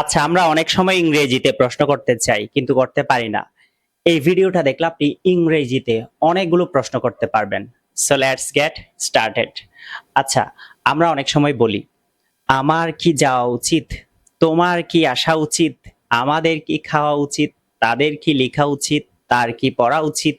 আচ্ছা, আমরা অনেক সময় ইংরেজিতে প্রশ্ন করতে চাই কিন্তু করতে পারি না। এই ভিডিওটা দেখলে আপনি ইংরেজিতে অনেকগুলো প্রশ্ন করতে পারবেন। So let's get started. আচ্ছা, আমরা অনেক সময় বলি, আমার কি যাওয়া উচিত? তোমার কি আসা উচিত? আমাদের কি খাওয়া উচিত? তাদের কি লেখা উচিত? তার কি পড়া উচিত?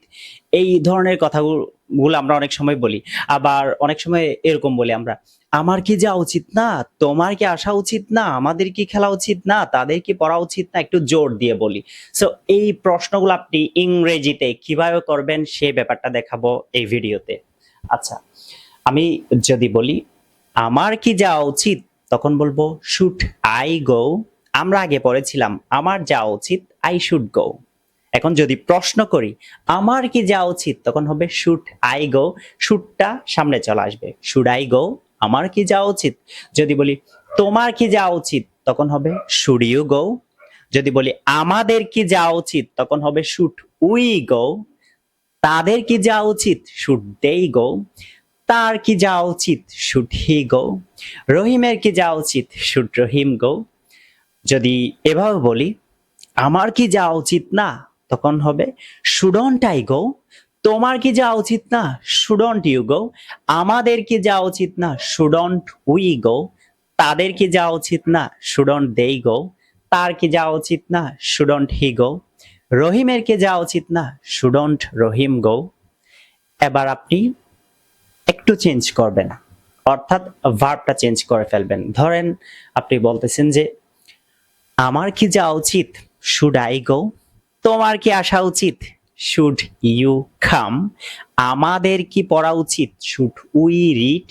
এই ধরনের কথাগুলো আমরা অনেক সময় বলি। আবার অনেক সময় এরকম বলি আমরা, আমার কি যাওয়া উচিত না? তোমার কি আসা উচিত না? আমাদের কি খেলা উচিত না? তাদের কি পড়া উচিত না? একটু জোর দিয়ে বলি। সো এই প্রশ্নগুলো আপনি ইংরেজিতে কিভাবে করবেন সেই ব্যাপারটা দেখাবো এই ভিডিওতে। আচ্ছা, আমি যদি বলি, আমার কি যাওয়া উচিত? তখন বলবো শুড আই গো? আমরা আগে পড়েছিলাম আমার যাওয়া উচিত আই শুড গো। এখন যদি প্রশ্ন করি আমার কি যাওয়া উচিত, তখন হবে শুড আই গো। শুডটা সামনে চলে আসবে, শুড আই গো, আমার কি যাওয়া উচিত। যদি বলি তোমার কি যাওয়া উচিত, তখন হবে শুড ইউ গো। যদি বলি আমাদের কি যাওয়া উচিত, তখন হবে শুড উই গো। তাদের কি যাওয়া উচিত, শুড দেই গো। তার কি যাওয়া উচিত, শুড হি গো। রহিমের কি যাওয়া উচিত, শুড রহিম গো। যদি এভাবে বলি আমার কি যাওয়া উচিত না, তখন হবে শুডন্ট আই গো। তোমার কি যাওয়া উচিত না, শুডন্ট ইউ গো। আমাদের কি যাওয়া উচিত না, শুডন্ট উই গো। তাদের কি যাওয়া উচিত না, শুডন্ট দেই গো। তার কি যাওয়া উচিত না, শুডন্ট হি গো। রহিমের কি যাওয়া উচিত না, শুডন্ট রহিম গো। এবার আপনি একটু চেঞ্জ করবেন, অর্থাৎ ভার্বটা চেঞ্জ করে ফেলবেন। ধরেন আপনি বলতেছেন যে আমার কি যাওয়া উচিত, শুড আই গো। তোমার কি আসা উচিত, শুড ইউ কাম। আমাদের কি পড়া উচিত, শুড উই রিড।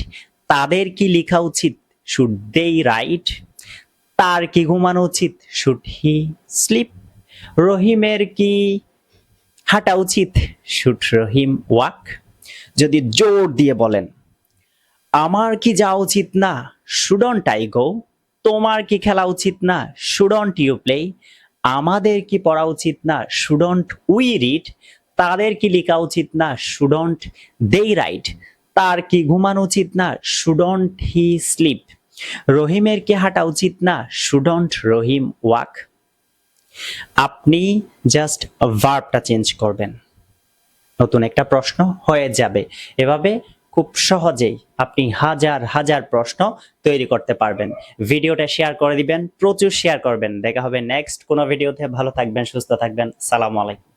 তাদের কি লেখা উচিত, শুড দেই রাইট। তার কি ঘুমানো উচিত, শুড হি স্লিপ। রহিমের কি হাঁটা উচিত, শুড রহিম ওয়াক। যদি জোর দিয়ে বলেন আমার কি যাওয়া উচিত না, শুডন্ট আই গো। তোমার কি খেলা উচিত না, শুডন্ট ইউ প্লে। আমাদের কি পড়া উচিত না, শুডন্ট উই রিড। তাদের কি লেখা উচিত না, শুডন্ট দেই রাইট। তার কি ঘুমানো উচিত না, শুডন্ট হি স্লিপ। রহিমের কি হাঁটা উচিত না, শুডন্ট রহিম ওয়াক। আপনি জাস্ট ভার্বটা চেঞ্জ করবেন, নতুন একটা প্রশ্ন হয়ে যাবে। এভাবে খুব সহজেই আপনি হাজার হাজার প্রশ্ন তৈরি করতে পারবেন। ভিডিওটা শেয়ার করে দিবেন, প্রচুর শেয়ার করবেন। দেখা হবে নেক্সট কোনো ভিডিওতে। ভালো থাকবেন, সুস্থ থাকবেন। সালামু আলাইকুম।